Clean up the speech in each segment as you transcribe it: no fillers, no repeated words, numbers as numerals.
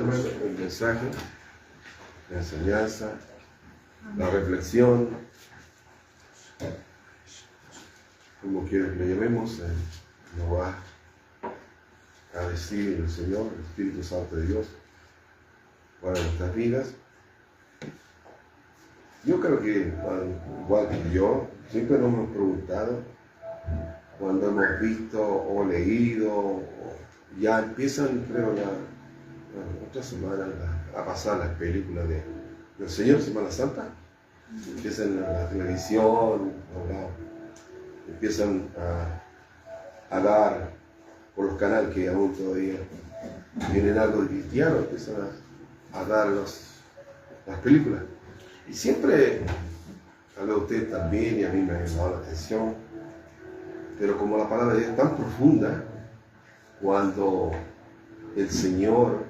hermano, el mensaje, la enseñanza, la reflexión, como quiera que le llamemos, nos va a decir el Señor, el Espíritu Santo de Dios, para nuestras vidas. Yo creo que, igual que yo, siempre nos hemos preguntado, cuando hemos visto o leído, ya empiezan, creo, la otra semana a pasar las películas del Señor, Semana Santa, empiezan en la televisión, empiezan a dar por los canales que aún todavía tienen algo de cristiano, empiezan a dar las películas. Y siempre, tal vez usted también, y a mí me ha llamado la atención, pero como la palabra de Dios es tan profunda, cuando el Señor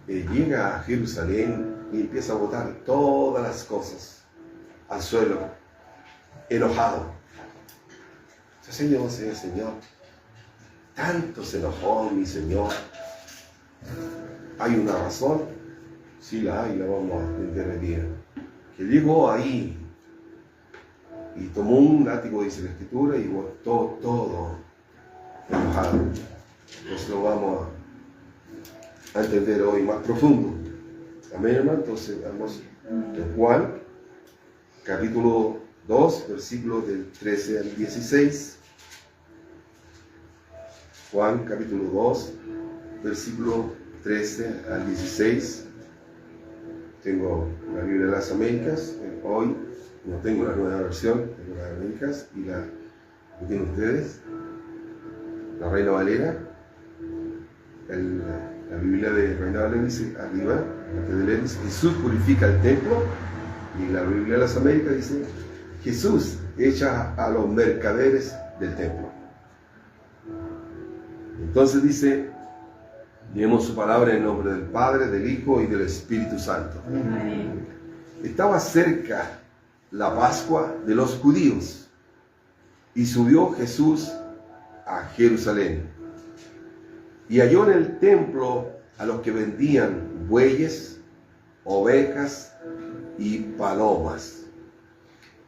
llega a Jerusalén y empieza a botar todas las cosas al suelo, enojado. Señor, tanto se enojó mi Señor. ¿Hay una razón? Sí la hay, la vamos a entender el día. Que llegó ahí y tomó un látigo, dice la Escritura, y botó todo enojado. Entonces lo vamos a entender hoy más profundo. Amén, hermano. Entonces vamos en Juan, capítulo 2, versículos del 13 al 16. Juan, capítulo 2, versículo 13 al 16. Tengo la Biblia de las Américas. Hoy no tengo la nueva versión, tengo las Américas y la que tienen ustedes, la Reina Valera. La Biblia de Reina Valera dice arriba, antes de leer, dice Jesús purifica el templo, y la Biblia de las Américas dice Jesús echa a los mercaderes del templo. Entonces dice, leemos su palabra en el nombre del Padre, del Hijo y del Espíritu Santo. Amén. Estaba cerca la Pascua de los judíos y subió Jesús a Jerusalén y halló en el templo a los que vendían bueyes, ovejas y palomas,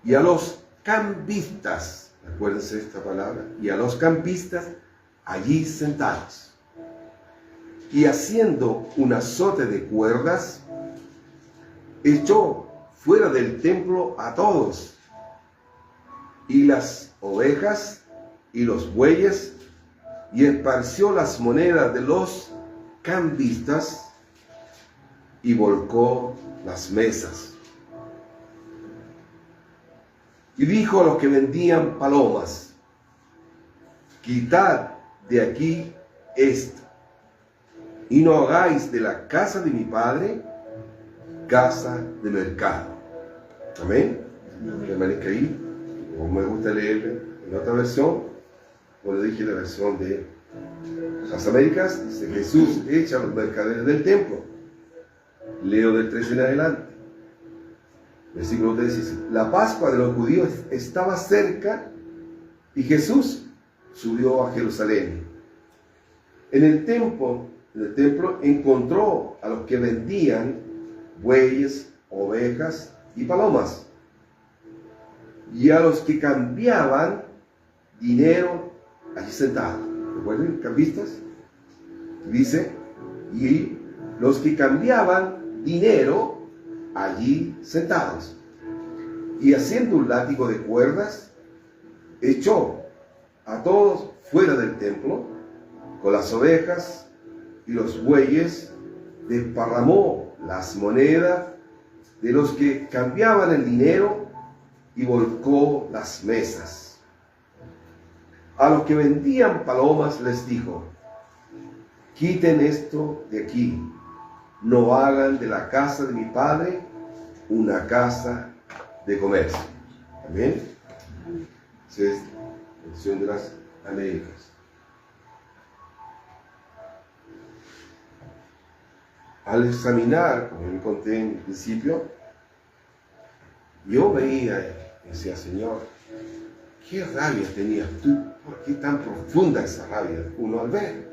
y a los cambistas, acuérdense de esta palabra, y a los cambistas allí sentados. Y haciendo un azote de cuerdas, echó fuera del templo a todos, y las ovejas y los bueyes, y esparció las monedas de los cambistas, y volcó las mesas. Y dijo a los que vendían palomas, quitad de aquí esto, y no hagáis de la casa de mi Padre casa de mercado. Amén. Permanezca ahí. Como me gusta leer en otra versión, como le dije, la versión de las Américas, dice Jesús echa a los mercaderes del templo. Leo del 13 en adelante. Versículo 3 dice, la Pascua de los judíos estaba cerca y Jesús subió a Jerusalén. En el templo encontró a los que vendían bueyes, ovejas y palomas, y a los que cambiaban dinero allí sentados. ¿Recuerden? Cambistas. Dice, y los que cambiaban dinero allí sentados. Y haciendo un látigo de cuerdas, echó a todos fuera del templo, con las ovejas y los bueyes, desparramó las monedas de los que cambiaban el dinero y volcó las mesas. A los que vendían palomas les dijo, quiten esto de aquí, no hagan de la casa de mi Padre una casa de comercio. Amén. Esa es la versión de las Américas. Al examinar, como yo conté en el principio, yo veía y decía, Señor, ¿qué rabia tenías tú? ¿Por qué tan profunda esa rabia uno al ver?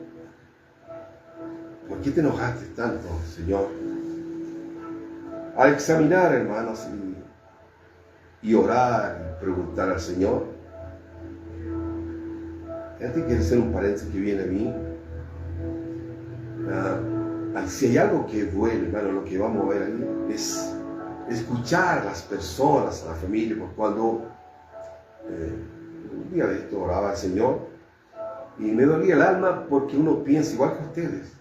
¿Por ¿por qué te enojaste tanto, Señor? Al examinar, hermanos, y orar, y preguntar al Señor, fíjate, quiero hacer un paréntesis que viene a mí. Si hay algo que duele, hermano, lo que vamos a ver ahí es escuchar a las personas, a la familia, porque cuando un día de esto oraba al Señor y me dolía el alma porque uno piensa igual que ustedes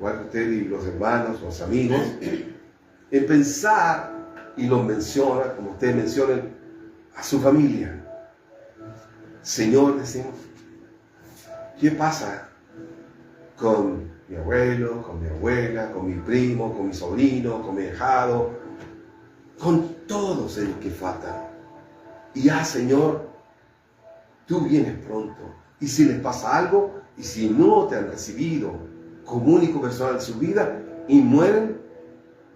y los hermanos, los amigos, en pensar, y los menciona, como ustedes mencionan, a su familia. Señor, decimos, ¿qué pasa con mi abuelo, con mi abuela, con mi primo, con mi sobrino, con mi ahijado, con todos ellos que faltan? Y Señor, tú vienes pronto. Y si les pasa algo, y si no te han recibido como único personal en su vida, y mueren,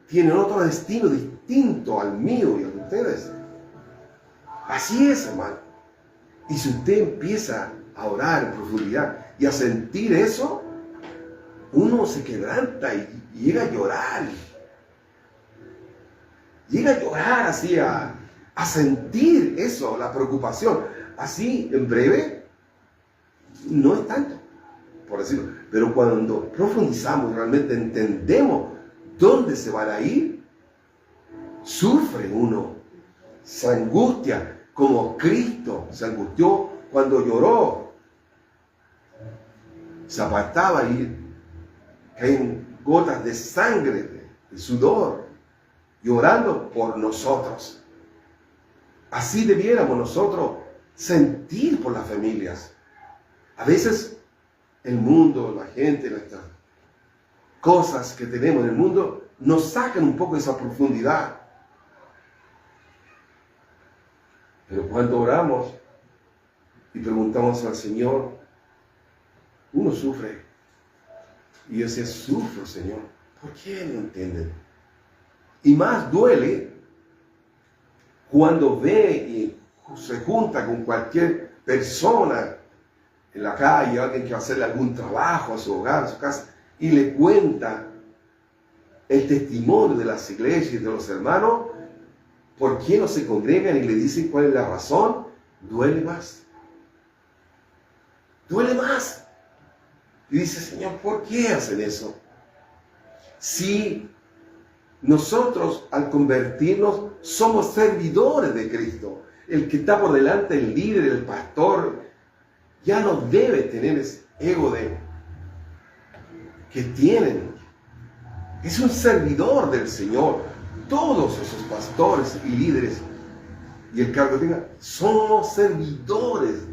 tienen otro destino distinto al mío y al de ustedes. Así es, hermano. Y si usted empieza a orar en profundidad y a sentir eso, uno se quebranta y llega a llorar. Llega a llorar así, a sentir eso, la preocupación. Así, en breve, no es tanto, por decirlo. Pero cuando profundizamos y realmente entendemos dónde se van a ir, sufre uno, se angustia, como Cristo se angustió cuando lloró. Se apartaba y caen gotas de sangre, de sudor, llorando por nosotros. Así debiéramos nosotros sentir por las familias. A veces el mundo, la gente, nuestras cosas que tenemos en el mundo nos sacan un poco de esa profundidad. Pero cuando oramos y preguntamos al Señor, uno sufre. Y yo decía, sufro, Señor. ¿Por qué no entienden? Y más duele cuando ve y se junta con cualquier persona en la calle, alguien que va a hacerle algún trabajo a su hogar, a su casa, y le cuenta el testimonio de las iglesias y de los hermanos, por qué no se congregan, y le dicen cuál es la razón. Duele más. Duele más. Y dice, Señor, ¿por qué hacen eso? Si nosotros, al convertirnos, somos servidores de Cristo. El que está por delante, el líder, el pastor, ya no debe tener ese ego que tienen. Es un servidor del Señor. Todos esos pastores y líderes y el cargo que tengan, somos servidores.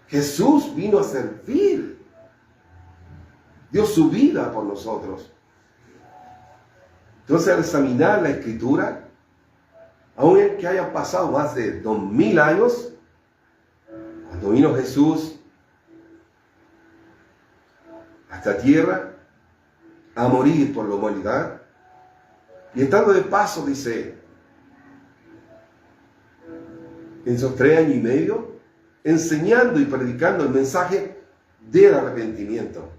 Jesús vino a servir. Dio su vida por nosotros. Entonces, al examinar la Escritura, aun el que haya pasado más de 2000 años, cuando vino Jesús a esta tierra a morir por la humanidad, y estando de paso, dice, en esos 3 años y medio, enseñando y predicando el mensaje del arrepentimiento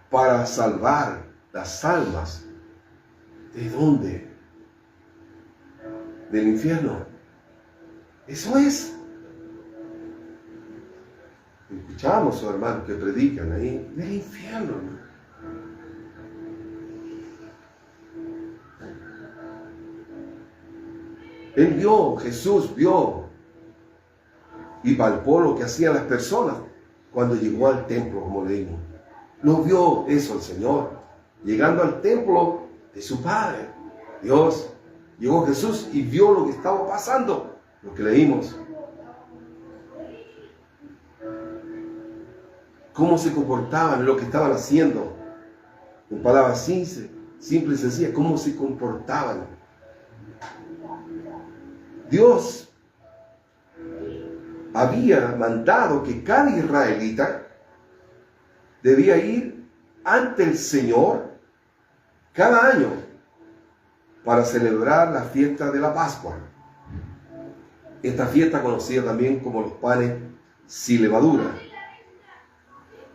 para salvar las almas. ¿De dónde? Del infierno. Eso es. Escuchamos a hermanos que predican ahí del infierno, ¿no? Él vio, Jesús vio y palpó lo que hacían las personas cuando llegó al templo, como leímos. Lo vio eso el Señor, llegando al templo de su Padre. Dios, llegó Jesús y vio lo que estaba pasando, lo que leímos. Cómo se comportaban, lo que estaban haciendo. En palabras simples y sencillas, cómo se comportaban. Dios había mandado que cada israelita debía ir ante el Señor cada año para celebrar la fiesta de la Pascua. Esta fiesta conocida también como los panes sin levadura.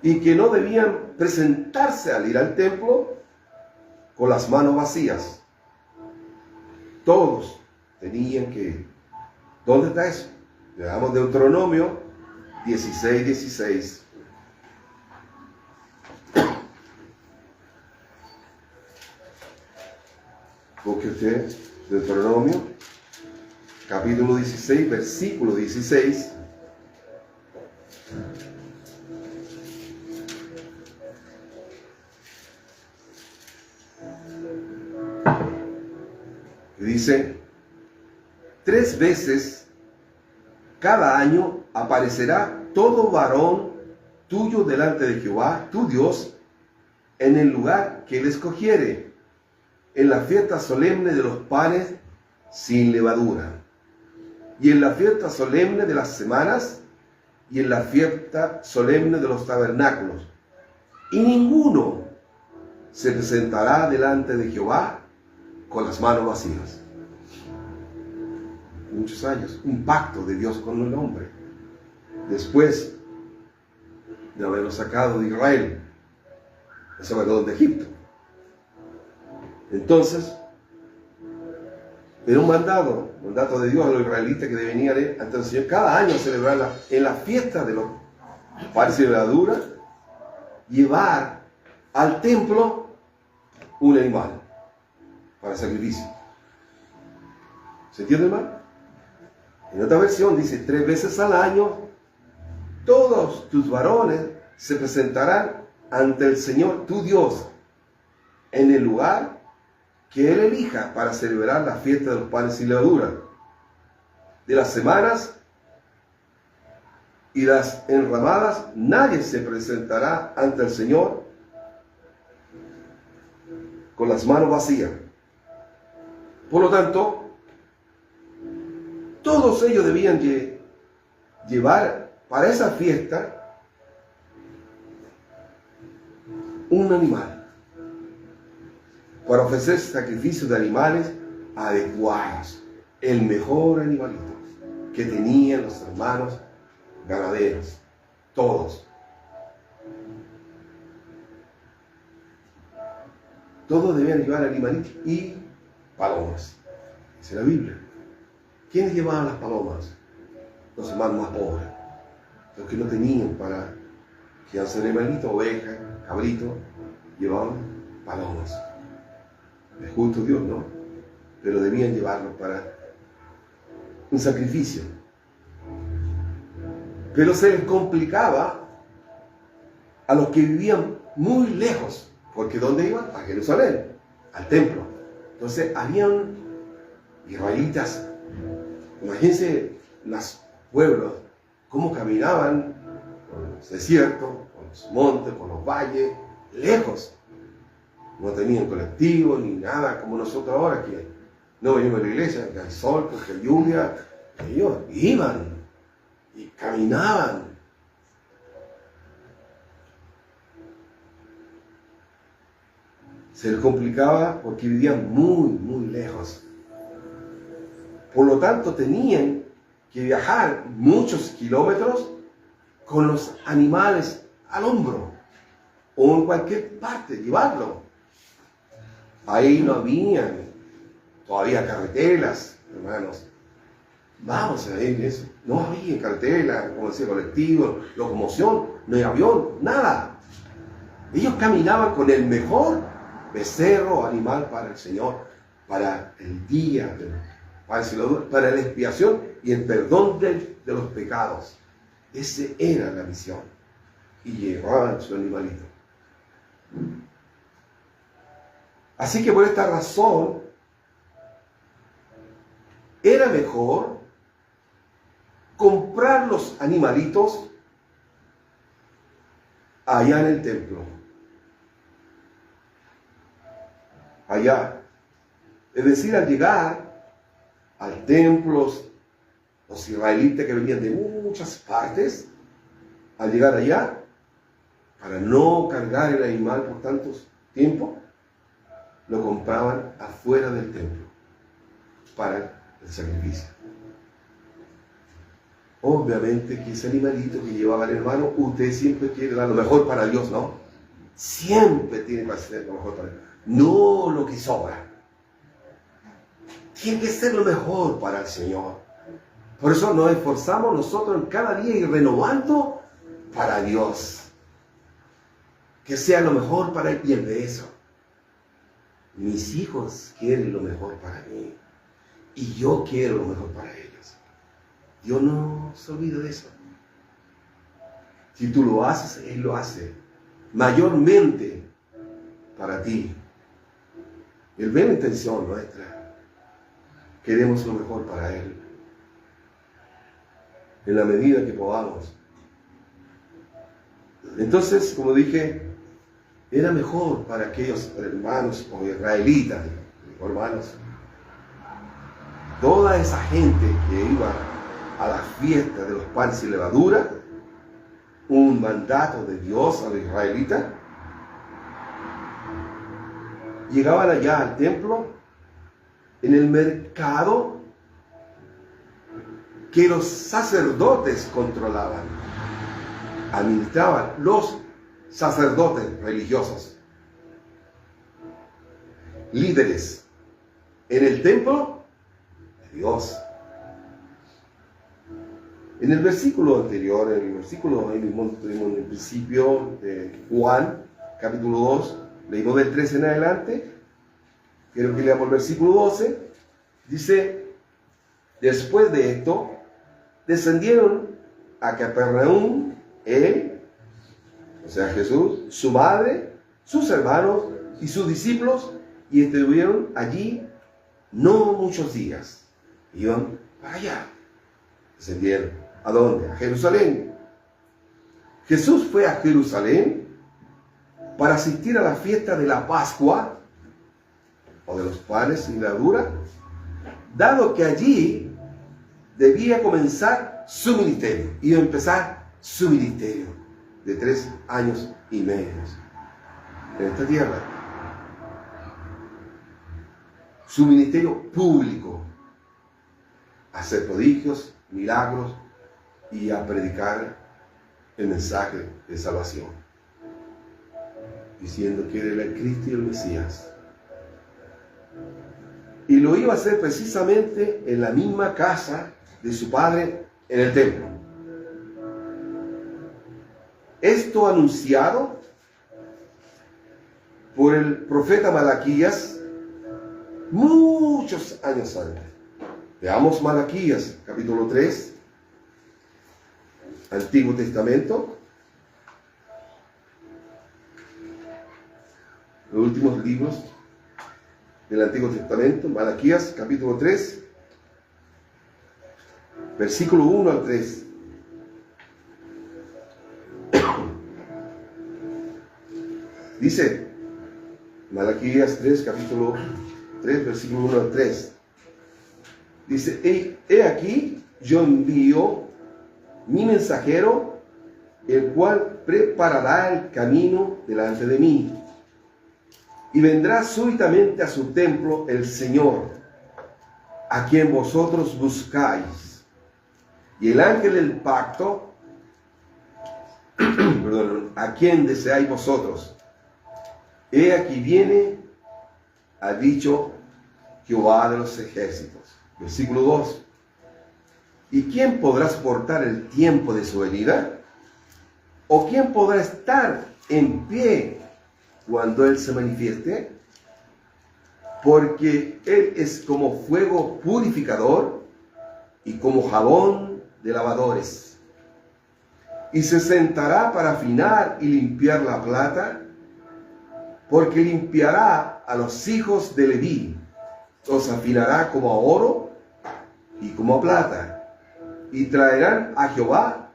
y que no debían presentarse al ir al templo con las manos vacías. Todos tenían que ir. ¿Dónde está eso? Veamos Deuteronomio 16:16. Busque usted Deuteronomio, capítulo 16, versículo 16. Y dice: 3 veces cada año aparecerá todo varón tuyo delante de Jehová, tu Dios, en el lugar que él escogiere, en la fiesta solemne de los panes sin levadura, y en la fiesta solemne de las semanas, y en la fiesta solemne de los tabernáculos. Y ninguno se presentará delante de Jehová con las manos vacías. Muchos años, un pacto de Dios con el hombre. Después de haberlo sacado de Israel, lo sacó de Egipto. Entonces, era un mandato de Dios a los israelitas que debían ir ante el Señor cada año a celebrarla en la fiesta de los panes sin levadura, llevar al templo un animal para sacrificio. ¿Se entiende, hermano? En otra versión dice: 3 veces al año todos tus varones se presentarán ante el Señor tu Dios en el lugar que Él elija para celebrar la fiesta de los panes sin levadura, de las semanas y las enramadas. Nadie se presentará ante el Señor con las manos vacías. Por lo tanto, todos ellos debían llevar para esa fiesta un animal, para ofrecer sacrificios de animales adecuados, el mejor animalito que tenían los hermanos ganaderos, todos. Todos debían llevar animalitos y palomas. Dice la Biblia. ¿Quiénes llevaban las palomas? Los hermanos más pobres, los que no tenían para criarse animalitos, ovejas, cabritos, llevaban palomas. Es justo Dios, ¿no? Pero debían llevarlo para un sacrificio. Pero se les complicaba a los que vivían muy lejos, porque ¿dónde iban? A Jerusalén, al templo. Entonces habían israelitas, imagínense los pueblos, cómo caminaban por los desiertos, por los montes, por los valles, lejos. No tenían colectivo ni nada como nosotros ahora, que no venimos a la iglesia, que hay sol, que hay lluvia. Ellos iban y caminaban. Se les complicaba porque vivían muy, muy lejos. Por lo tanto, tenían que viajar muchos kilómetros con los animales al hombro o en cualquier parte, llevarlo. Ahí no habían todavía carreteras, hermanos. Vamos a ver eso. No había carretera, como decía, colectivo, locomoción, no hay avión, nada. Ellos caminaban con el mejor becerro o animal para el Señor, para el día, para la expiación y el perdón de los pecados. Esa era la misión. Y llevaban su animalito. Así que por esta razón, era mejor comprar los animalitos allá en el templo. Allá. Es decir, al llegar al templo, los israelitas que venían de muchas partes, al llegar allá, para no cargar el animal por tanto tiempo, lo compraban afuera del templo para el sacrificio. obviamente que ese animalito que llevaba el hermano, usted siempre quiere dar lo mejor para Dios, ¿no? Siempre tiene que hacer lo mejor para Dios. No lo que sobra. Tiene que ser lo mejor para el Señor. Por eso nos esforzamos nosotros en cada día y renovando para Dios. Que sea lo mejor para Él. Y el de eso, mis hijos quieren lo mejor para mí. Y yo quiero lo mejor para ellos. Dios no se olvida de eso. Si tú lo haces, Él lo hace. Mayormente para ti. Él ve la intención nuestra. Queremos lo mejor para Él. En la medida que podamos. Entonces, como dije, era mejor para aquellos hermanos o israelitas, hermanos, toda esa gente que iba a la fiesta de los panes y levadura, un mandato de Dios a los israelitas, llegaban allá al templo, en el mercado que los sacerdotes controlaban, administraban los sacerdotes religiosos, líderes en el templo de Dios. En el versículo anterior, en el versículo en el principio de Juan, capítulo 2, leímos del 13 en adelante, quiero que leamos el versículo 12, dice, después de esto, descendieron a Capernaum, él, o sea Jesús, su madre, sus hermanos y sus discípulos, y estuvieron allí no muchos días. Iban para allá. Descendieron. ¿A dónde? A Jerusalén. Jesús fue a Jerusalén para asistir a la fiesta de la Pascua, o de los panes y levadura, dado que allí debía comenzar su ministerio. Iba a empezar su ministerio de 3 años y medio en esta tierra. Su ministerio público, hacer prodigios, milagros y a predicar el mensaje de salvación, diciendo que era el Cristo y el Mesías. Y lo iba a hacer precisamente en la misma casa de su padre, en el templo. Esto anunciado por el profeta Malaquías muchos años antes. Veamos Malaquías, capítulo 3, Antiguo Testamento. Los últimos libros del Antiguo Testamento, Malaquías, capítulo 3, versículo 1 al 3. Dice, Malaquías 3, capítulo 3, versículo 1 al 3. Dice, he aquí, yo envío mi mensajero, el cual preparará el camino delante de mí. Y vendrá súbitamente a su templo el Señor, a quien vosotros buscáis. Y el ángel del pacto, perdón, a quien deseáis vosotros. He aquí viene, ha dicho Jehová de los ejércitos. Versículo 2. ¿Y quién podrá soportar el tiempo de su venida? ¿O quién podrá estar en pie cuando Él se manifieste? Porque Él es como fuego purificador y como jabón de lavadores. Y se sentará para afinar y limpiar la plata, porque limpiará a los hijos de Leví, los afinará como a oro y como a plata, y traerán a Jehová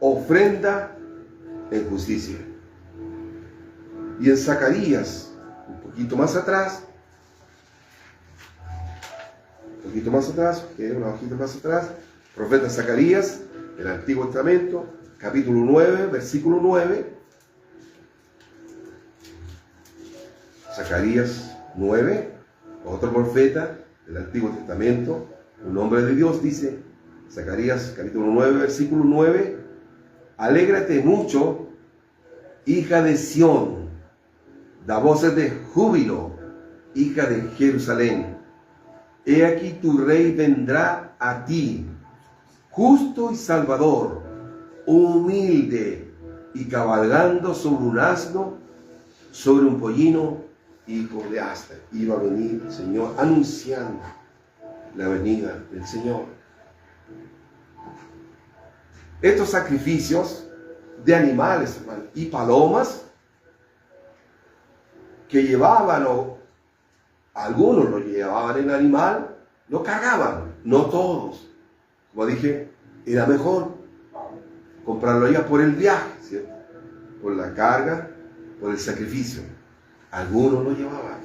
ofrenda en justicia. Y en Zacarías, un poquito más atrás, profeta Zacarías, del Antiguo Testamento, capítulo 9, versículo 9. Zacarías 9, otro profeta del Antiguo Testamento, un hombre de Dios, dice, Zacarías capítulo 9, versículo 9. Alégrate mucho, hija de Sión, da voces de júbilo, hija de Jerusalén. He aquí tu rey vendrá a ti, justo y salvador, humilde y cabalgando sobre un asno, sobre un pollino, hijo de asna. Iba a venir el Señor anunciando la venida del Señor. Estos sacrificios de animales, hermano, y palomas que llevaban, o algunos lo llevaban en animal, lo cargaban, no todos. Como dije, era mejor comprarlo ya por el viaje, ¿cierto? Por la carga, por el sacrificio. Algunos lo llevaban.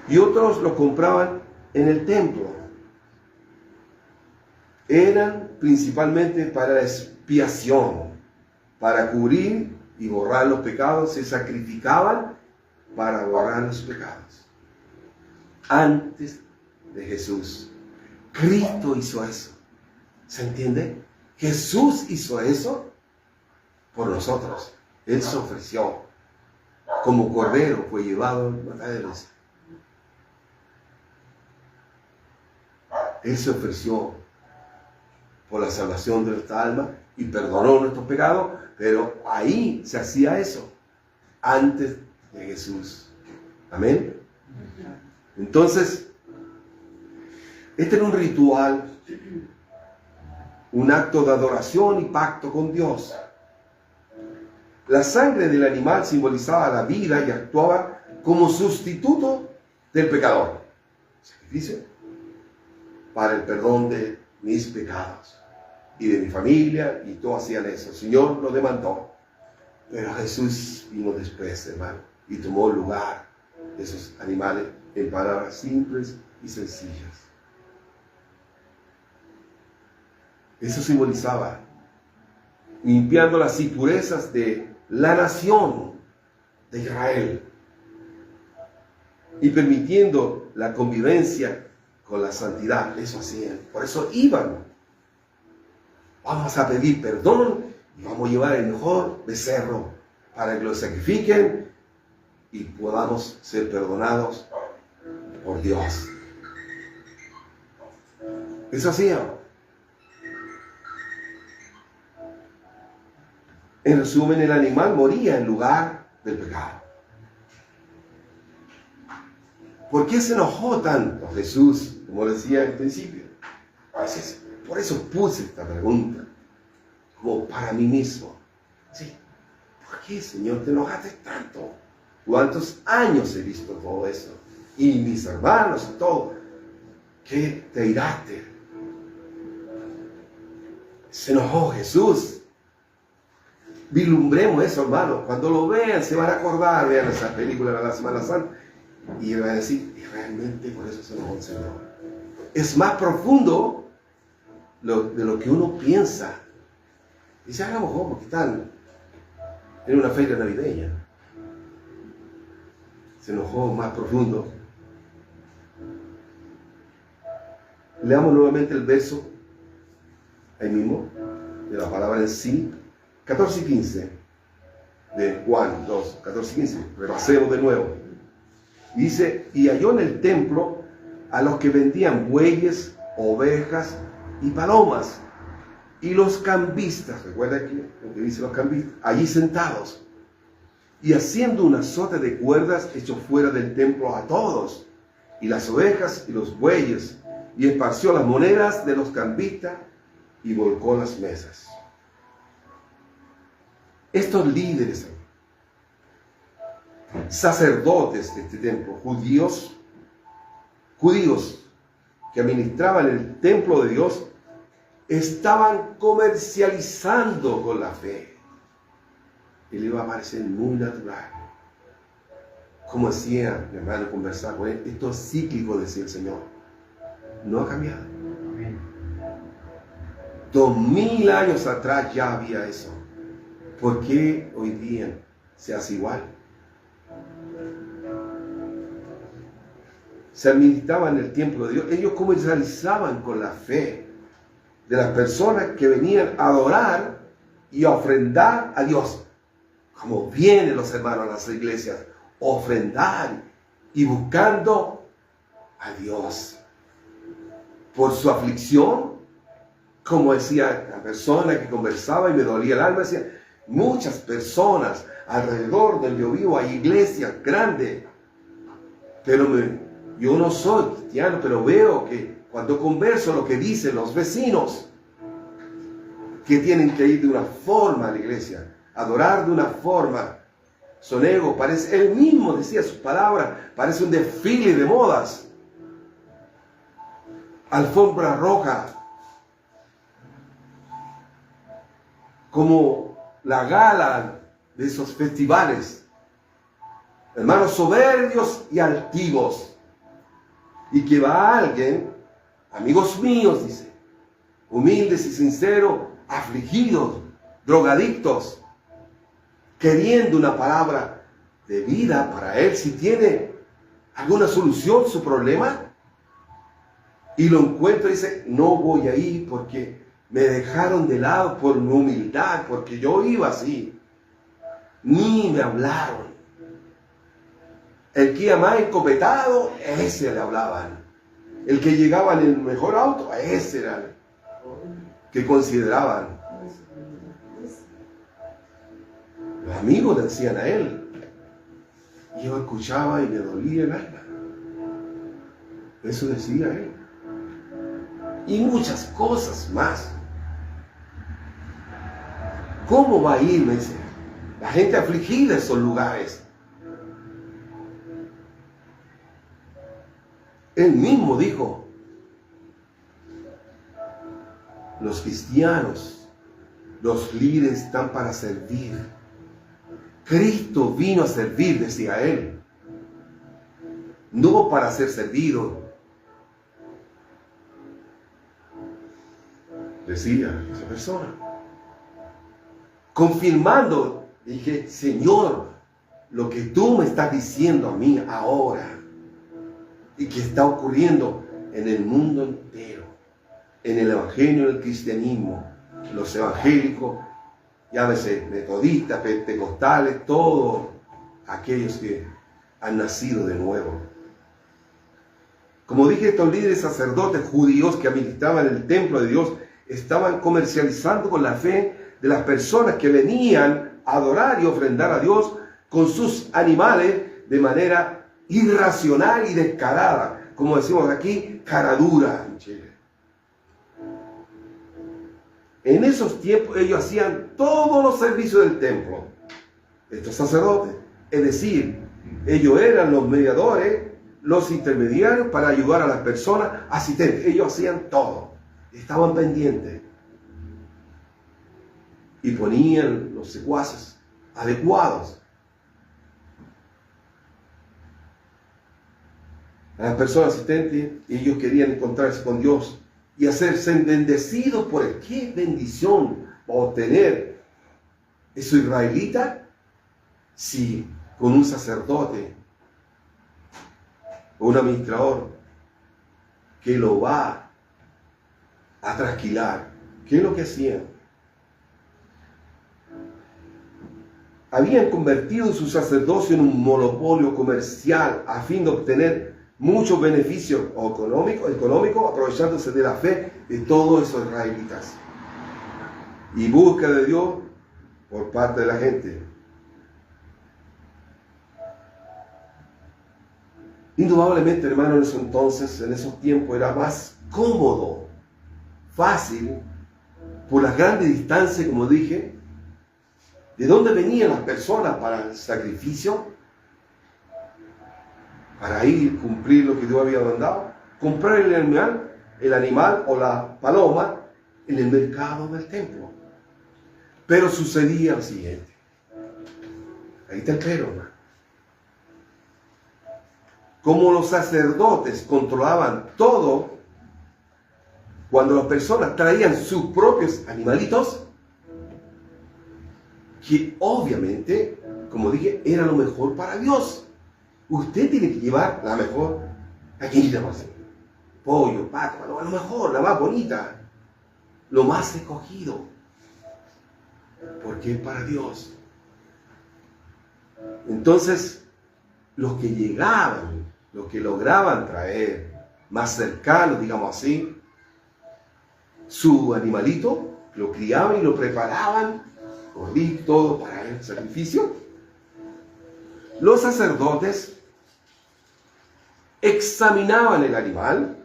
Y otros lo compraban en el templo. Eran principalmente para la expiación, para cubrir y borrar los pecados. Se sacrificaban para borrar los pecados. Antes de Jesús, Cristo hizo eso. ¿Se entiende? Jesús hizo eso por nosotros. Él se ofreció. Como cordero fue llevado al matadero. Él se ofreció por la salvación de nuestra alma y perdonó nuestros pecados, pero ahí se hacía eso, antes de Jesús. Amén. Entonces, este era un ritual, un acto de adoración y pacto con Dios. La sangre del animal simbolizaba la vida y actuaba como sustituto del pecador. Sacrificio para el perdón de mis pecados y de mi familia, y todos hacían eso. El Señor lo demandó, pero Jesús vino después, hermano, y tomó el lugar de esos animales en palabras simples y sencillas. Eso simbolizaba limpiando las impurezas de la nación de Israel y permitiendo la convivencia con la santidad. Eso hacían. Por eso iban. Vamos a pedir perdón y vamos a llevar el mejor becerro para que lo sacrifiquen y podamos ser perdonados por Dios. Eso hacían. En resumen, el animal moría en lugar del pecado. ¿Por qué se enojó tanto Jesús? Como decía al principio. Por eso puse esta pregunta, como para mí mismo. Sí, ¿por qué, Señor, te enojaste tanto? ¿Cuántos años he visto todo eso? Y mis hermanos y todo. ¿Qué te iraste? Se enojó Jesús. Vislumbremos eso, hermano. Cuando lo vean, se van a acordar, vean esa película de la Semana Santa, y van a decir, y realmente por eso se enojó el Señor. Es más profundo de lo que uno piensa. Dice, a lo mejor porque están en una feria navideña. Se enojó más profundo. Leamos nuevamente el verso, ahí mismo, de la palabra en sí. 14 y 15 de Juan 2, 14 y 15, repasemos de nuevo. Dice, y halló en el templo a los que vendían bueyes, ovejas y palomas, y los cambistas, recuerda aquí lo que dice los cambistas, allí sentados, y haciendo un azote de cuerdas echó fuera del templo a todos, y las ovejas y los bueyes, y esparció las monedas de los cambistas, y volcó las mesas. Estos líderes, sacerdotes de este templo, judíos que administraban el templo de Dios, estaban comercializando con la fe. Y le iba a parecer muy natural. Como decía mi hermano, conversar con él, esto es cíclico, decía el Señor. No ha cambiado. 2000 años atrás ya había eso. ¿Por qué hoy día se hace igual? se administraba en el templo de Dios, ellos comercializaban con la fe de las personas que venían a adorar y a ofrendar a Dios. Como vienen los hermanos a las iglesias, ofrendar y buscando a Dios. Por su aflicción, como decía la persona que conversaba y me dolía el alma, decía, muchas personas alrededor donde yo vivo hay iglesias grandes, pero yo no soy cristiano, pero veo que cuando converso lo que dicen los vecinos, que tienen que ir de una forma a la iglesia, adorar de una forma, son ego, parece, él mismo decía sus palabras, parece un desfile de modas, alfombra roja, como la gala de esos festivales, hermanos soberbios y altivos, y que va alguien, amigos míos, dice, humildes y sinceros, afligidos, drogadictos, queriendo una palabra de vida para él, si tiene alguna solución a su problema, y lo encuentra y dice, no voy a ir porque me dejaron de lado por mi humildad, porque yo iba así, ni me hablaron. El que iba más encopetado, a ese le hablaban. El que llegaba en el mejor auto, a ese era el que consideraban. Los amigos le decían a él. Y yo escuchaba y me dolía el alma. Eso decía él. Y muchas cosas más. ¿Cómo va a ir, me dice, la gente afligida en esos lugares? Él mismo dijo, los cristianos, los líderes están para servir. Cristo vino a servir, decía él, no para ser servido. Decía esa persona. Confirmando, dije, Señor, lo que tú me estás diciendo a mí ahora y que está ocurriendo en el mundo entero, en el evangelio del cristianismo, los evangélicos, llámese metodistas, pentecostales, todos aquellos que han nacido de nuevo. Como dije, estos líderes sacerdotes judíos que administraban el templo de Dios estaban comercializando con la fe de las personas que venían a adorar y ofrendar a Dios con sus animales de manera irracional y descarada, como decimos aquí, cara dura en Chile. En esos tiempos ellos hacían todos los servicios del templo, estos sacerdotes, es decir, ellos eran los mediadores, los intermediarios para ayudar a las personas asistentes. Ellos hacían todo, estaban pendientes y ponían los secuaces adecuados a las personas asistentes. Ellos querían encontrarse con Dios y hacerse bendecidos por él. ¿Qué bendición va a obtener eso israelita si con un sacerdote o un administrador que lo va a trasquilar? ¿Qué es lo que hacían? Habían convertido su sacerdocio en un monopolio comercial a fin de obtener muchos beneficios económicos, aprovechándose de la fe de todos esos israelitas y búsqueda de Dios por parte de la gente. Indudablemente, hermano, en ese entonces, en esos tiempos, era más cómodo, fácil, por las grandes distancias, como dije. ¿De dónde venían las personas para el sacrificio? Para ir a cumplir lo que Dios había mandado. Comprar el animal o la paloma en el mercado del templo. Pero sucedía lo siguiente. Ahí está el pero, hermano. Como los sacerdotes controlaban todo, cuando las personas traían sus propios animalitos, que obviamente, como dije, era lo mejor para Dios. Usted tiene que llevar Aquí tenemos pollo, pato, paloma, lo mejor, la más bonita, lo más escogido, porque es para Dios. Entonces, los que llegaban, los que lograban traer más cercano, digamos así, su animalito, lo criaban y lo preparaban, gordito, todo para el sacrificio. Los sacerdotes examinaban el animal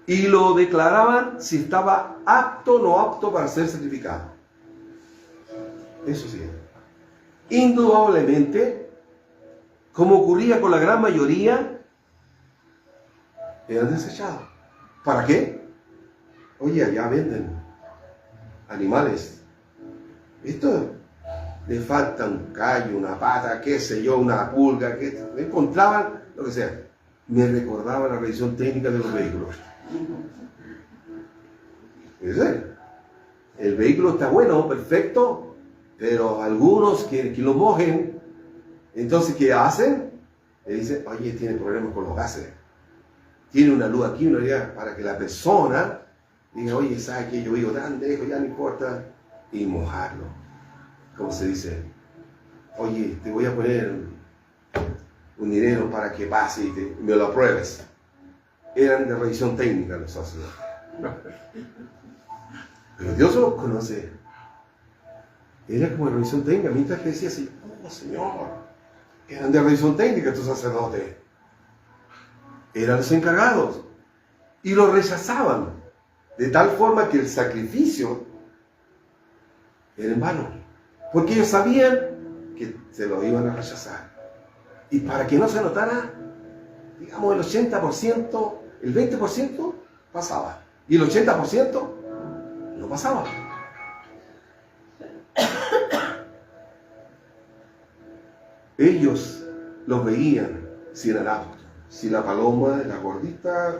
y lo declaraban si estaba apto o no apto para ser sacrificado. Eso sí. Indudablemente, como ocurría con la gran mayoría, eran desechados. ¿Para qué? Oye, allá venden animales. Esto le falta un callo, una pata, qué sé yo, una pulga, que encontraban lo que sea. Me recordaba la revisión técnica de los vehículos. Es decir, el vehículo está bueno, perfecto, pero algunos quieren que lo mojen. Entonces, ¿qué hacen? Le dicen, oye, tiene problemas con los gases. Tiene una luz aquí, una luz para que la persona diga, oye, ¿sabes qué? Yo vivo tan lejos, ya no importa. Y mojarlo. ¿Cómo se dice? Oye, te voy a poner un dinero para que pase y me lo apruebes. Eran de revisión técnica los sacerdotes. Pero Dios los conoce. Era como de revisión técnica. Mientras que decía así, oh Señor, eran de revisión técnica estos sacerdotes. Eran los encargados. Y lo rechazaban. De tal forma que el sacrificio era en vano. Porque ellos sabían que se lo iban a rechazar. Y para que no se notara, digamos el 80%, el 20% pasaba. Y el 80% no pasaba. Ellos los veían si eran aptos. Si la paloma, la gordita,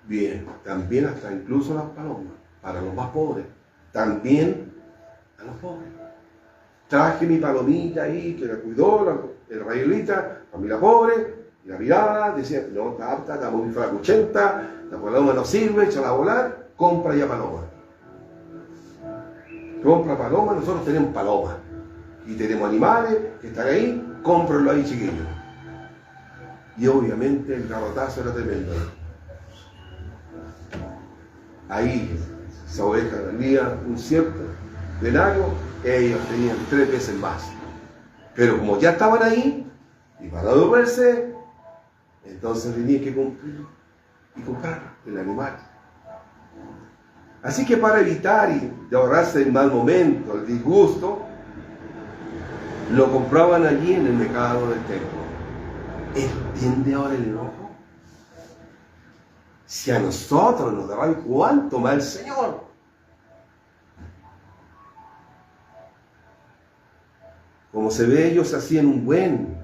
bien. También hasta incluso las palomas, para los más pobres. También a los pobres. Traje mi palomita ahí, que la cuidó, el rayolita, familia pobre, y la miraba, decía, no, está apta, está muy flacuchenta, la paloma no sirve, échala a volar, compra ya paloma. Compra paloma, nosotros tenemos paloma. Y tenemos animales que están ahí, cómprenlo ahí, chiquillos. Y obviamente el garrotazo era tremendo. Ahí, esa oveja valía un cierto denario, ellos tenían 3 veces más. Pero como ya estaban ahí, y para no verse, entonces tenían que cumplir y comprar el animal. Así que para evitar y de ahorrarse el mal momento, el disgusto, lo compraban allí en el mercado del templo. ¿Entiende ahora el enojo? Si a nosotros nos daban cuánto más el Señor. Como se ve, ellos hacían un buen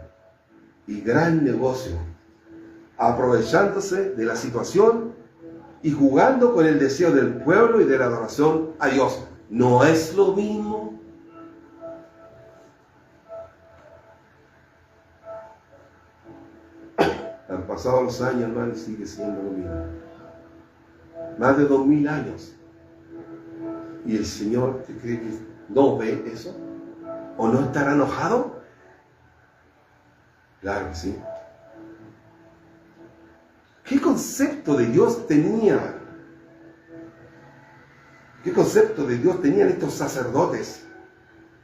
y gran negocio, aprovechándose de la situación y jugando con el deseo del pueblo y de la adoración a Dios. ¿No es lo mismo? Han pasado los años, hermano, y sigue siendo lo mismo. Más de 2000 años. ¿Y el Señor te cree que no ve eso? ¿O no estará enojado? Claro que sí. ¿Qué concepto de Dios tenía? ¿Qué concepto de Dios tenían estos sacerdotes,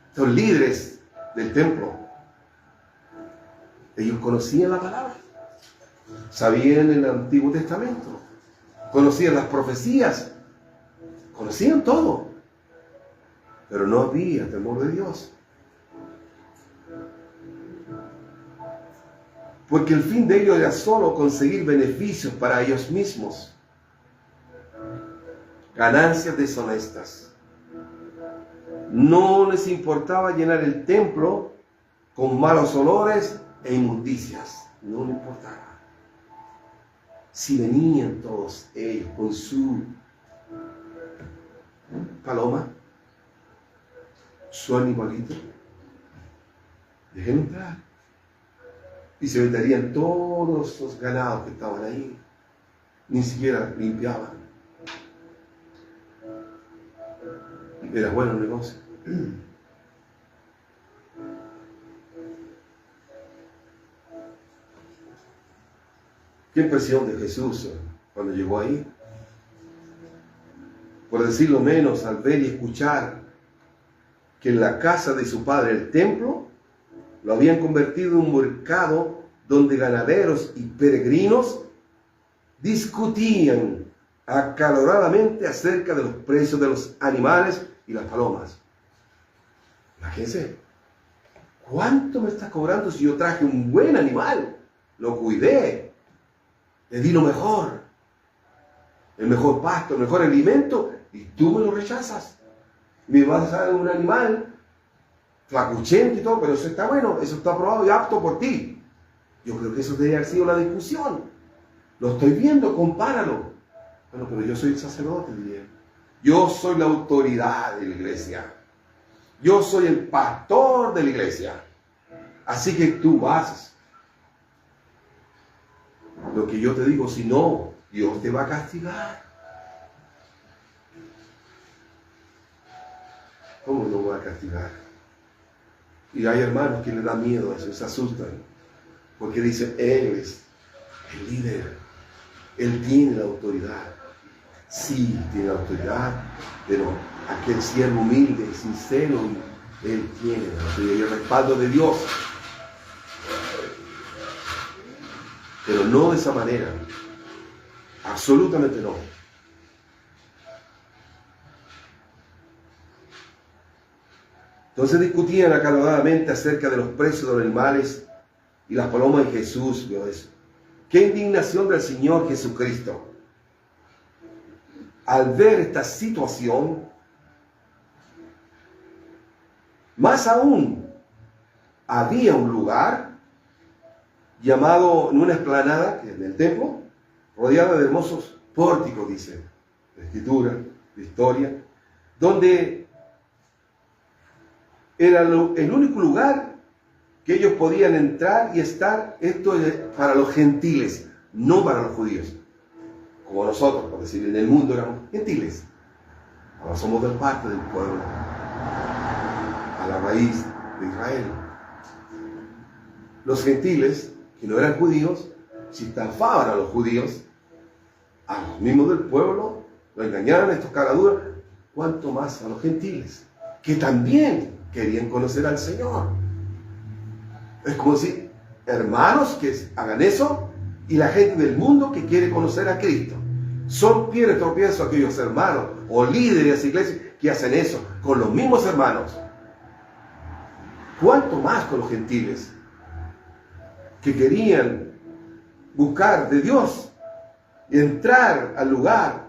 estos líderes del templo? Ellos conocían la palabra, sabían el Antiguo Testamento, conocían las profecías, conocían todo, pero no había temor de Dios. Porque el fin de ellos era solo conseguir beneficios para ellos mismos. Ganancias deshonestas. No les importaba llenar el templo con malos olores e inmundicias. No les importaba. Si venían todos ellos con su paloma, su animalito, déjenlo entrar. y se meterían todos los ganados que estaban ahí. Ni siquiera limpiaban. Era bueno el negocio. Qué impresión de Jesús cuando llegó ahí. Por decirlo menos, al ver y escuchar que en la casa de su padre, el templo, lo habían convertido en un mercado donde ganaderos y peregrinos discutían acaloradamente acerca de los precios de los animales y las palomas. Imagínense, ¿cuánto me estás cobrando si yo traje un buen animal? Lo cuidé, le di lo mejor, el mejor pasto, el mejor alimento, y tú me lo rechazas. Me vas a dar un animal flacuchento y todo, pero eso está bueno, eso está aprobado y apto por ti. Yo creo que eso debería haber sido la discusión. Lo estoy viendo, compáralo. Bueno, pero yo soy el sacerdote, diría. Yo soy la autoridad de la iglesia. Yo soy el pastor de la iglesia. Así que tú vas. Lo que yo te digo, si no, Dios te va a castigar. ¿Cómo no va a castigar? Y hay hermanos que les da miedo a eso, se asustan. Porque dicen, Él es el líder. Él tiene la autoridad. Sí, tiene la autoridad, pero aquel siervo humilde, sincero, Él tiene la autoridad y el respaldo de Dios. Pero no de esa manera. Absolutamente no. Entonces discutían acaloradamente acerca de los precios de los animales y las palomas, y Jesús vio eso. ¡Qué indignación del Señor Jesucristo! Al ver esta situación, más aún, había un lugar llamado, en una explanada, que es del templo, rodeada de hermosos pórticos, dice la Escritura, la historia, donde era el único lugar que ellos podían entrar y estar. Esto es para los gentiles, no para los judíos. Como nosotros, por decir, en el mundo éramos gentiles. Ahora somos de parte del pueblo, a la raíz de Israel. Los gentiles, que no eran judíos, si estafaban a los judíos, a los mismos del pueblo, lo engañaban, estos caraduras, cuanto más a los gentiles, que también querían conocer al Señor. Es como decir, hermanos que hagan eso, y la gente del mundo que quiere conocer a Cristo. Son pies de tropiezo aquellos hermanos o líderes de las iglesias que hacen eso con los mismos hermanos. ¿Cuánto más con los gentiles que querían buscar de Dios y entrar al lugar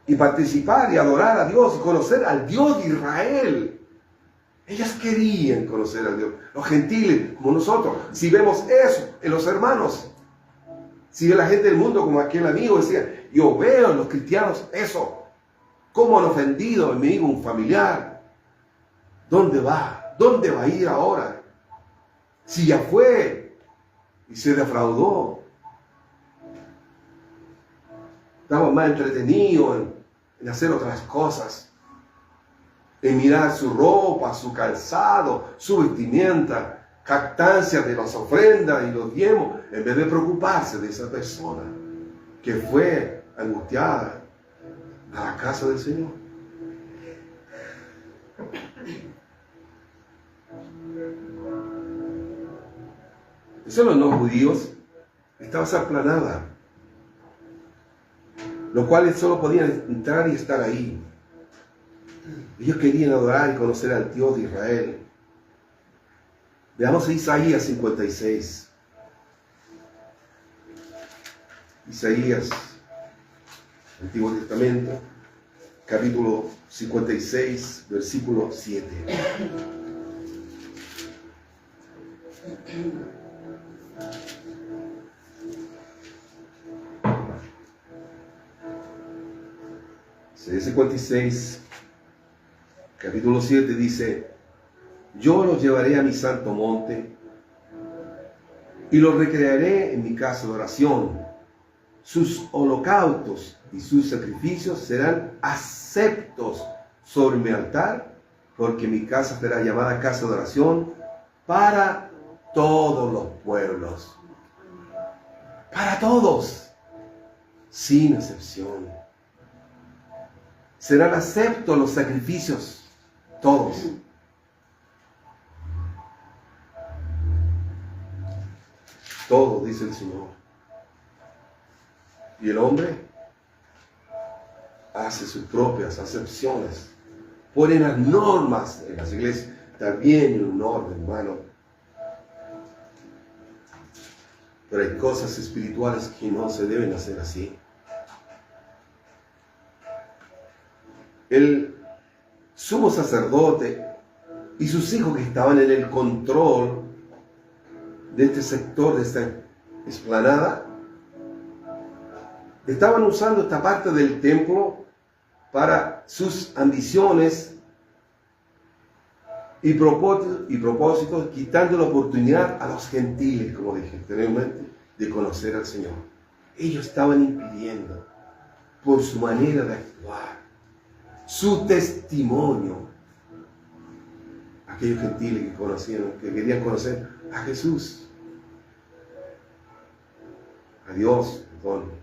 y participar y adorar a Dios y conocer al Dios de Israel? Ellas querían conocer a Dios. Los gentiles, como nosotros, si vemos eso en los hermanos, si ve la gente del mundo como aquel amigo decía, yo veo en los cristianos eso, cómo han ofendido a mi amigo, un familiar. ¿Dónde va? ¿Dónde va a ir ahora? Si ya fue y se defraudó. Estamos más entretenidos en hacer otras cosas, en mirar su ropa, su calzado, su vestimenta, jactancia de las ofrendas y los diezmos, en vez de preocuparse de esa persona que fue angustiada a la casa del Señor. Eso los no judíos estaba esa explanada, los cuales solo podían entrar y estar ahí. Ellos querían adorar y conocer al Dios de Israel. Veamos a Isaías 56. Isaías, Antiguo Testamento, capítulo 56, versículo 7. Isaías 56, capítulo 7 dice: yo los llevaré a mi santo monte y lo recrearé en mi casa de oración. Sus holocaustos y sus sacrificios serán aceptos sobre mi altar, porque mi casa será llamada casa de oración para todos los pueblos. Para todos, sin excepción. Serán aceptos los sacrificios, todos. Todo, dice el Señor. Y el hombre hace sus propias acepciones. Ponen las normas en las iglesias. Está bien en un orden, hermano. Pero hay cosas espirituales que no se deben hacer así. El sumo sacerdote y sus hijos que estaban en el control de este sector, de esta explanada, estaban usando esta parte del templo para sus ambiciones y propósitos, quitando la oportunidad a los gentiles, como dije anteriormente, de conocer al Señor. Ellos estaban impidiendo, por su manera de actuar, su testimonio, aquellos gentiles que conocían, que querían conocer a Jesús, a Dios, perdón.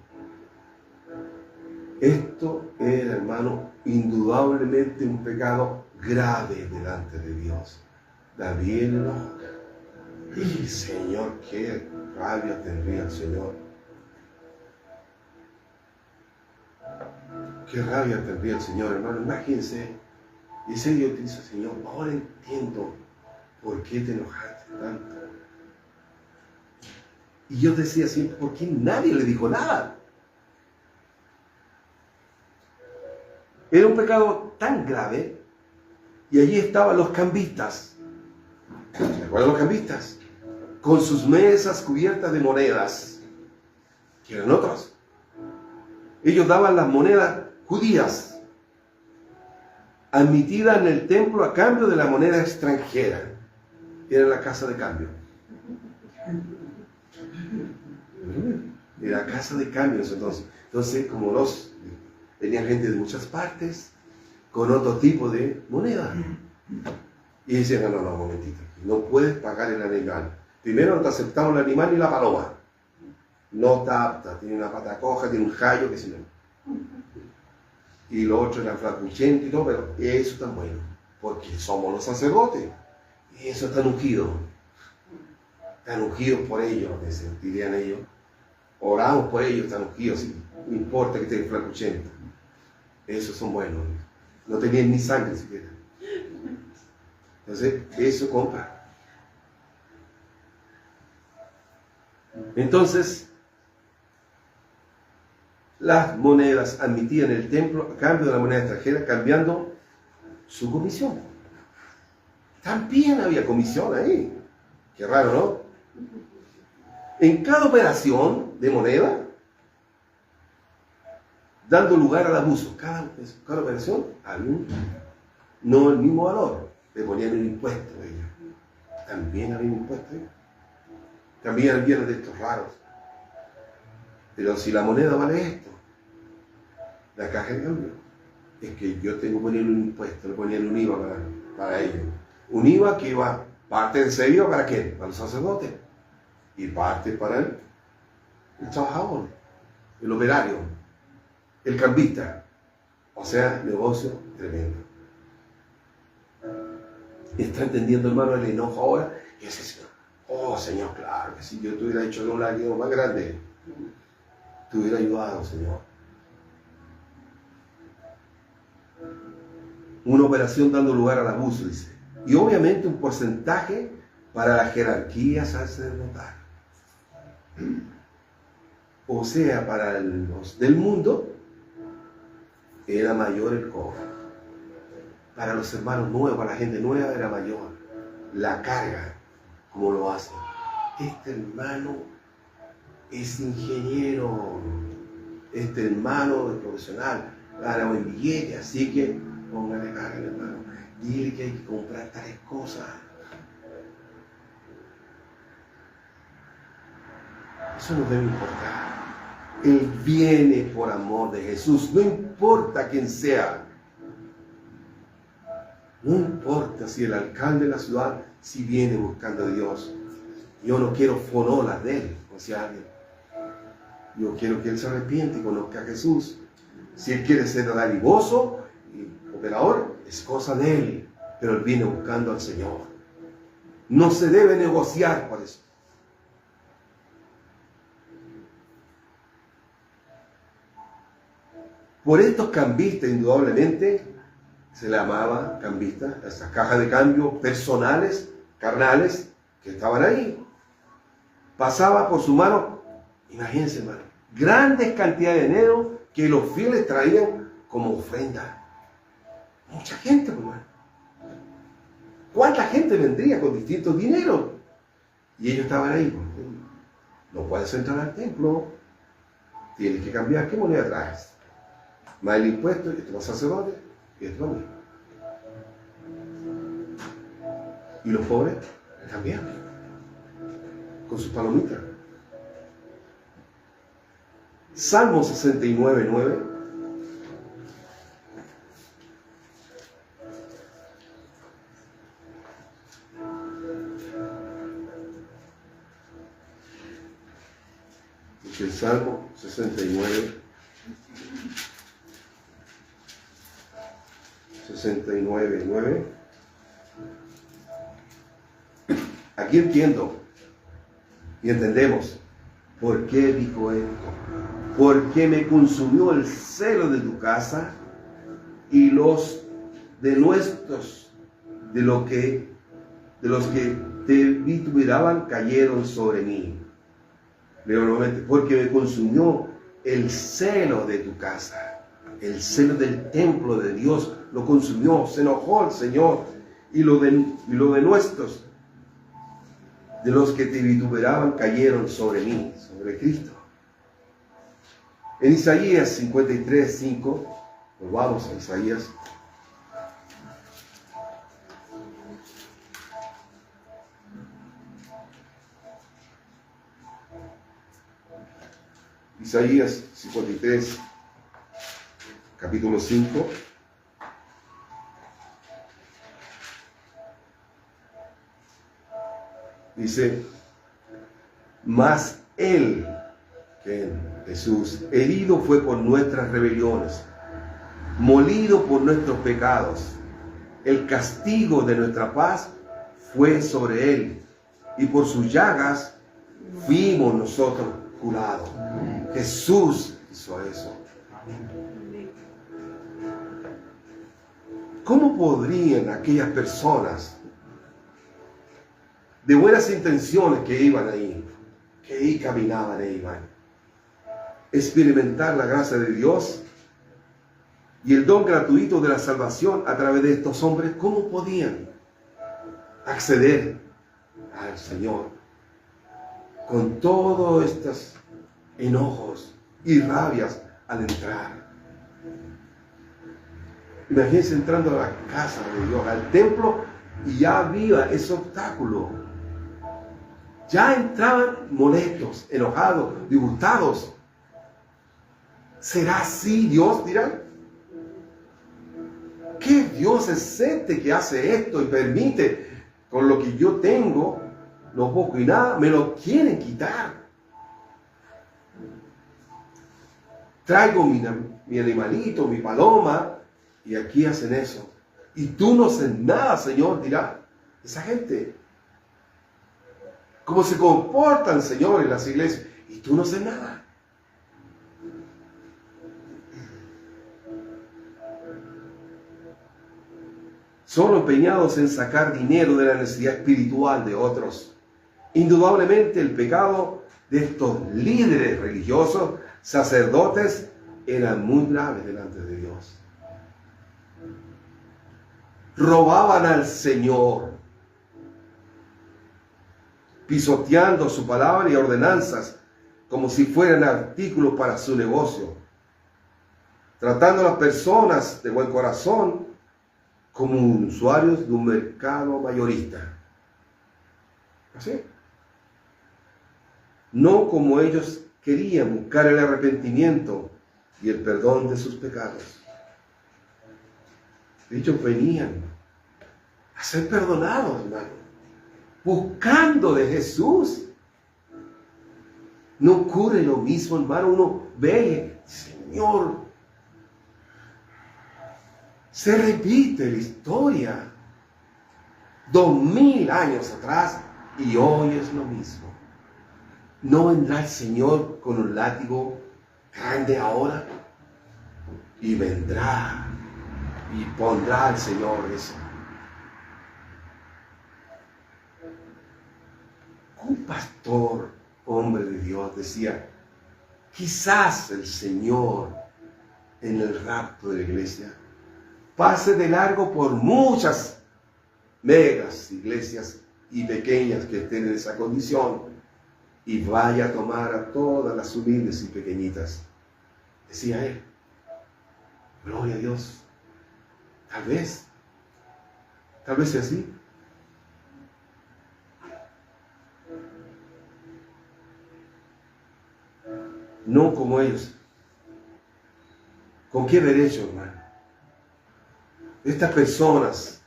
Esto era, hermano, indudablemente un pecado grave delante de Dios. David enojo. Y Señor, qué rabia tendría el Señor. Qué rabia tendría el Señor, hermano. Imagínense. Y ese Dios dice, Señor, ahora entiendo por qué te enojaste tanto. Y yo decía siempre, ¿por qué nadie le dijo nada? Era un pecado tan grave. Y allí estaban los cambistas. ¿Se acuerdan los cambistas? Con sus mesas cubiertas de monedas. Que eran otros. Ellos daban las monedas judías, admitidas en el templo a cambio de la moneda extranjera. Era la casa de cambio. Era casa de cambios entonces. Entonces, como venían gente de muchas partes, con otro tipo de moneda. Y decían, no, un momentito, no puedes pagar el animal. Primero no te aceptamos el animal ni la paloma. No está apta, tiene una pata coja, tiene un jallo, que se no. Y lo otro era flacuchento y todo, pero eso está bueno, porque somos los sacerdotes. Y eso está ungido. Están ungidos por ellos, dirían ellos. Oramos por ellos, están ungidos, sí. No importa que estén flacuchentos. Esos son buenos. No tenían ni sangre siquiera. Entonces, eso compra. Entonces, las monedas admitidas en el templo a cambio de la moneda extranjera, cambiando su comisión. También había comisión ahí. Qué raro, ¿no? En cada operación de moneda, dando lugar al abuso. Cada operación, no el mismo valor. Le ponían un impuesto a ellos. También había un impuesto ahí. También había de estos raros. Pero si la moneda vale esto, la caja de cambio, es que yo tengo que poner un impuesto, le ponían un IVA para ellos. Un IVA que iba, parte de ese IVA para quién? Para los sacerdotes. Y parte para el trabajador, el operario, el cambista. O sea, negocio tremendo. ¿Está entendiendo, hermano, el enojo ahora? Y ese Señor, oh Señor, claro que si yo te hubiera hecho un lágrima más grande, te hubiera ayudado, Señor. Una operación dando lugar al abuso, dice. Y obviamente un porcentaje para la jerarquía sacerdotal. O sea, para los del mundo era mayor el cobro. Para los hermanos nuevos, para la gente nueva era mayor. La carga, como lo hacen. Este hermano es ingeniero. Este hermano es profesional. Gana buen billete, así que póngale carga, hermano. Dile que hay que comprar tales cosas. Eso no debe importar. Él viene por amor de Jesús, no importa quién sea. No importa si el alcalde de la ciudad, si viene buscando a Dios. Yo no quiero fonolas de él, o sea, alguien. Yo quiero que él se arrepiente y conozca a Jesús. Si él quiere ser dadivoso y operador, es cosa de él. Pero él viene buscando al Señor. No se debe negociar por eso. Por estos cambistas, indudablemente, se le llamaba cambistas, esas cajas de cambio personales, carnales, que estaban ahí. Pasaba por su mano, imagínense, hermano, grandes cantidades de dinero que los fieles traían como ofrenda. Mucha gente, hermano. ¿Cuánta gente vendría con distintos dineros? Y ellos estaban ahí. No puedes entrar al templo. Tienes que cambiar. ¿Qué moneda traes? Más el impuesto, y los sacerdotes, y esto lo mismo. Y los pobres también, con sus palomitas. Salmo 69, 9. El Salmo 69, 9. Aquí entiendo y entendemos por qué dijo esto. Porque me consumió el celo de tu casa y los de nuestros, de los que te vituperaban cayeron sobre mí. Leo nuevamente, porque me consumió el celo de tu casa, el celo del templo de Dios lo consumió, se enojó el Señor, y lo de nuestros, de los que te vituperaban cayeron sobre mí, sobre Cristo. En Isaías 53, 5, volvamos a Isaías. Isaías 53, capítulo 5. Dice, mas Él, que Jesús, herido fue por nuestras rebeliones, molido por nuestros pecados. El castigo de nuestra paz fue sobre Él, y por sus llagas fuimos nosotros curados. Jesús hizo eso. ¿Cómo podrían aquellas personas de buenas intenciones que iban ahí, que ahí caminaban e iban, experimentar la gracia de Dios y el don gratuito de la salvación a través de estos hombres? ¿Cómo podían acceder al Señor con todos estos enojos y rabias al entrar? Imagínense entrando a la casa de Dios, al templo, y ya había ese obstáculo. Ya entraban molestos, enojados, disgustados. ¿Será así Dios? Dirán. ¿Qué Dios es este que hace esto y permite con lo que yo tengo, lo poco y nada, me lo quieren quitar? Traigo mi animalito, mi paloma, y aquí hacen eso. Y tú no haces nada, Señor, dirá esa gente. ¿Cómo se comportan, Señor, en las iglesias? Y tú no haces nada. Solo empeñados en sacar dinero de la necesidad espiritual de otros. Indudablemente el pecado de estos líderes religiosos, sacerdotes, era muy grave delante de Dios. Robaban al Señor, pisoteando su palabra y ordenanzas como si fueran artículos para su negocio, tratando a las personas de buen corazón como usuarios de un mercado mayorista. ¿Así? no como ellos querían buscar el arrepentimiento y el perdón de sus pecados. Ellos venían a ser perdonados, hermano, buscando de Jesús. No ocurre lo mismo, hermano. Uno ve, Señor, se repite la historia 2000 años atrás y hoy es lo mismo. ¿No vendrá el Señor con un látigo grande ahora? Y vendrá y pondrá al Señor eso. Un pastor, hombre de Dios, decía, quizás el Señor en el rapto de la iglesia pase de largo por muchas megas iglesias y pequeñas que estén en esa condición y vaya a tomar a todas las humildes y pequeñitas. Decía él, gloria a Dios, tal vez sea así. No como ellos. ¿Con qué derecho, hermano? Estas personas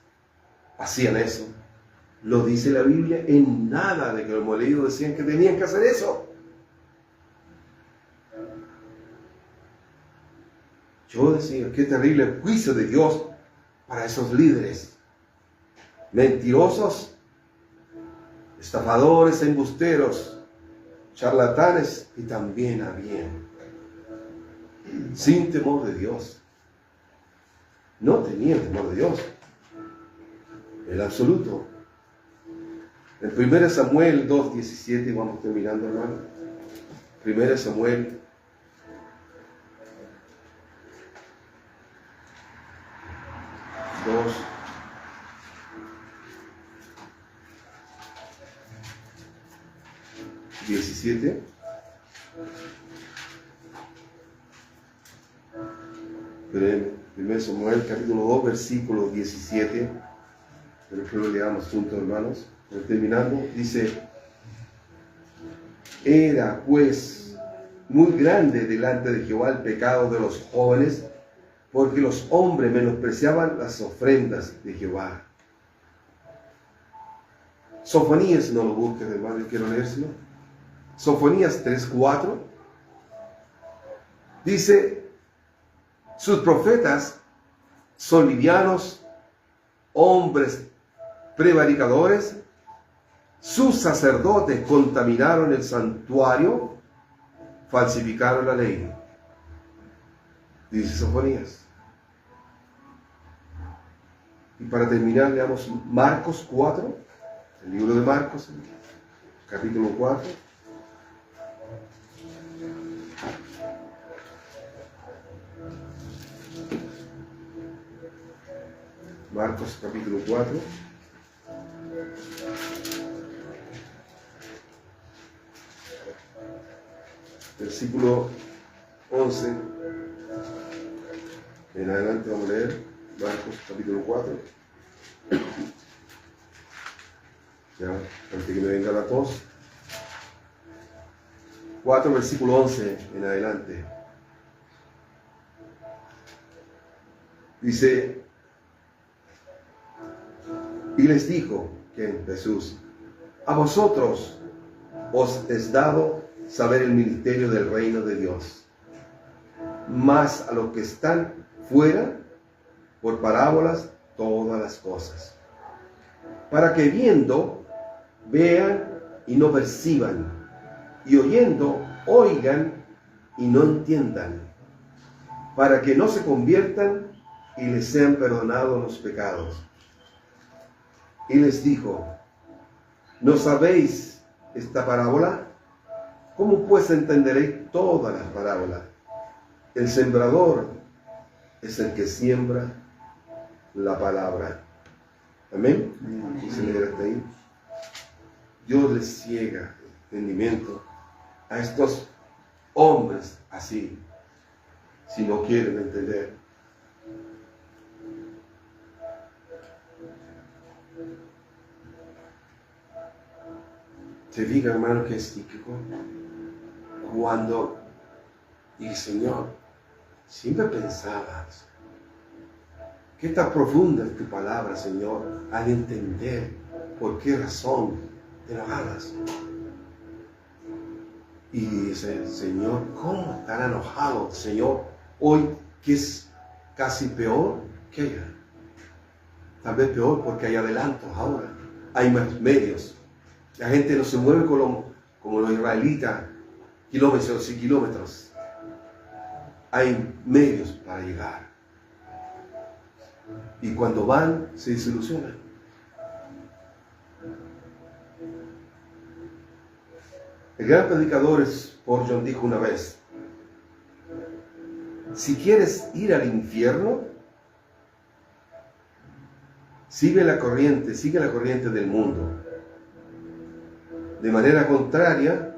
hacían eso. Lo dice la Biblia, en nada de que los hemos leído decían que tenían que hacer eso. Yo decía, qué terrible juicio de Dios para esos líderes. Mentirosos, estafadores, embusteros, charlatanes y también habían. Sin temor de Dios. No tenían temor de Dios. En absoluto. En 1 Samuel 2:17, vamos terminando, hermano. 1 Samuel 2:17. Primero Samuel capítulo 2, versículo 17. Pero que lo leamos juntos, hermanos. Terminando, dice: era pues muy grande delante de Jehová el pecado de los jóvenes, porque los hombres menospreciaban las ofrendas de Jehová. Sofonías, no lo busques, hermano, quiero leérselo. Sofonías 3:4 dice: sus profetas son livianos, hombres prevaricadores. Sus sacerdotes contaminaron el santuario, falsificaron la ley. Dice Sofonías. Y para terminar, leamos Marcos 4, el libro de Marcos, capítulo 4. Marcos capítulo 4. Versículo 11. En adelante vamos a leer Marcos capítulo 4. Ya, antes que me venga la tos. 4, versículo 11 en adelante. Dice: y les dijo, que Jesús, a vosotros os es dado saber el ministerio del reino de Dios, mas a los que están fuera, por parábolas, todas las cosas, para que viendo, vean y no perciban, y oyendo, oigan y no entiendan, para que no se conviertan y les sean perdonados los pecados. Y les dijo: ¿no sabéis esta parábola? ¿Cómo pues entenderéis todas las parábolas? El sembrador es el que siembra la palabra. Amén. ¿Se leerá hasta ahí? Dios les ciega el entendimiento a estos hombres así, si no quieren entender. Te digo, hermano, que es típico. Cuando dije, Señor, siempre pensabas, qué tan profunda es tu palabra, Señor, al entender por qué razón te enojas. Y dice, Señor, ¿cómo estar enojado, Señor, hoy que es casi peor que ayer? Tal vez peor porque hay adelantos ahora, hay más medios. La gente no se mueve como los israelitas, kilómetros y kilómetros. Hay medios para llegar. Y cuando van, se desilusionan. El gran predicador Spurgeon dijo una vez, si quieres ir al infierno, sigue la corriente del mundo. De manera contraria,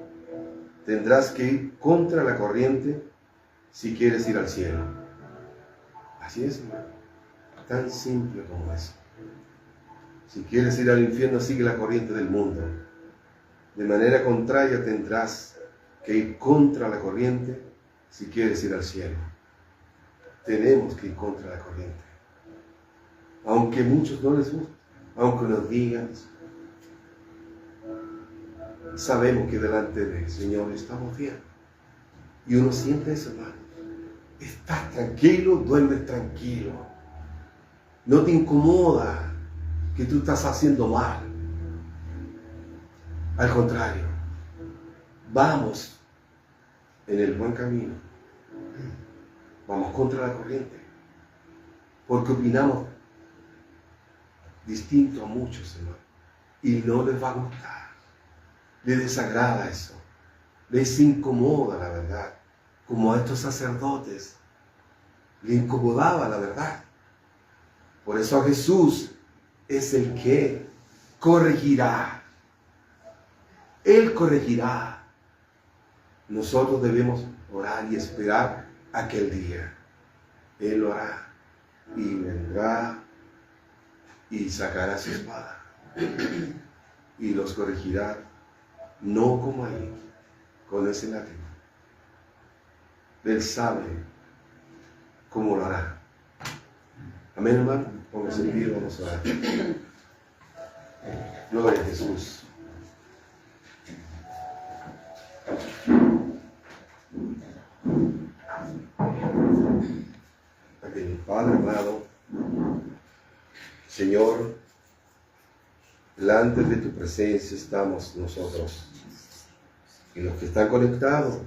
tendrás que ir contra la corriente si quieres ir al cielo. Así es, hermano. Tan simple como eso. Si quieres ir al infierno, sigue la corriente del mundo. De manera contraria, tendrás que ir contra la corriente si quieres ir al cielo. Tenemos que ir contra la corriente. Aunque a muchos no les guste, aunque nos digan, sabemos que delante del Señor estamos bien. Y uno siente eso, hermano. Estás tranquilo, duermes tranquilo. No te incomoda que tú estás haciendo mal. Al contrario, vamos en el buen camino. Vamos contra la corriente. Porque opinamos distinto a muchos, hermano. Y no les va a gustar. Les desagrada eso. Les incomoda la verdad. Como a estos sacerdotes. Les incomodaba la verdad. Por eso a Jesús es el que corregirá. Él corregirá. Nosotros debemos orar y esperar aquel día. Él lo hará. Y vendrá y sacará su espada. Y los corregirá. No como ahí, con ese látigo. Él sabe cómo lo hará. Amén, hermano. Póngase en pie, vamos a orar. Gloria a Jesús. Padre amado, Señor, delante de tu presencia estamos nosotros y los que están conectados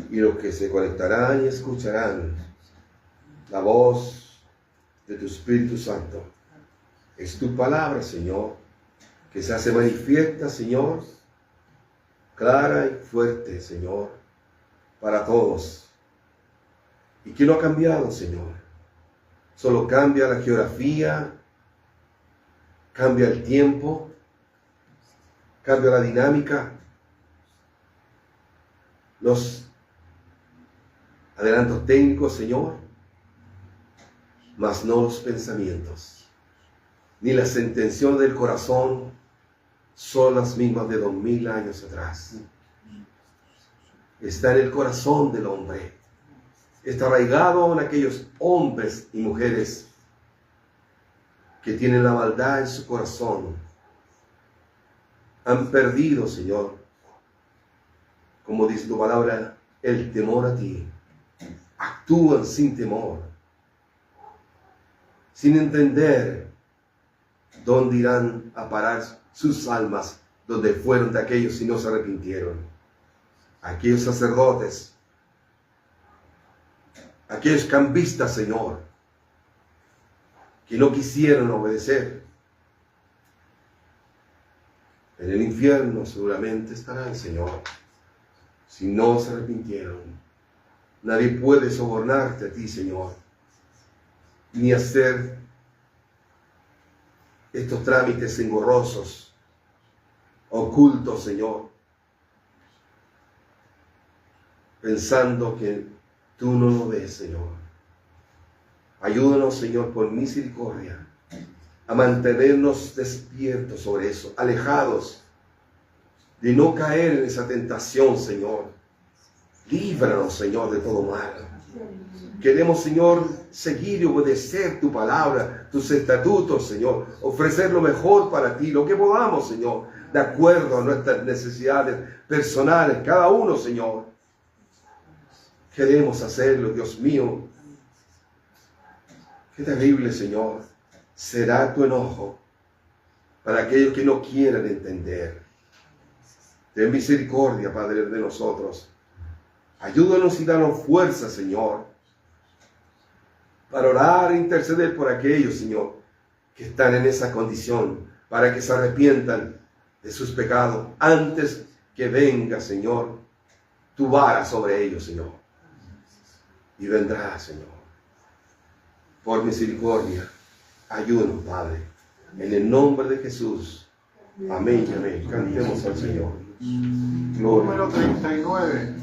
y los que se conectarán y escucharán la voz de tu Espíritu Santo. Es tu palabra, Señor, que se hace manifiesta, Señor, clara y fuerte, Señor, para todos. ¿Y qué no ha cambiado, Señor? Solo cambia la geografía, cambia el tiempo, cambia la dinámica, los adelantos técnicos, Señor, mas no los pensamientos, ni las intenciones del corazón son las mismas de 2000 años atrás. Está en el corazón del hombre. Está arraigado en aquellos hombres y mujeres que tienen la maldad en su corazón. Han perdido, Señor, como dice tu palabra, el temor a ti. Actúan sin temor, sin entender dónde irán a parar sus almas, donde fueron de aquellos si no se arrepintieron. Aquellos sacerdotes, aquellos cambistas, Señor, que no quisieron obedecer, en el infierno seguramente estarán, Señor, si no se arrepintieron. Nadie puede sobornarte a ti, Señor, ni hacer estos trámites engorrosos, ocultos, Señor, pensando que tú no lo ves, Señor. Ayúdanos, Señor, por misericordia, a mantenernos despiertos sobre eso, alejados de no caer en esa tentación, Señor. Líbranos, Señor, de todo mal. Queremos, Señor, seguir y obedecer tu palabra, tus estatutos, Señor. Ofrecer lo mejor para ti, lo que podamos, Señor, de acuerdo a nuestras necesidades personales, cada uno, Señor. Queremos hacerlo, Dios mío. Qué terrible, Señor, será tu enojo para aquellos que no quieran entender. Ten misericordia, Padre, de nosotros. Ayúdanos y danos fuerza, Señor, para orar e interceder por aquellos, Señor, que están en esa condición, para que se arrepientan de sus pecados antes que venga, Señor, tu vara sobre ellos, Señor. Y vendrá, Señor. Por misericordia, ayúdanos, Padre, en el nombre de Jesús. Amén y amén. Cantemos al Señor. Gloria. Número 39.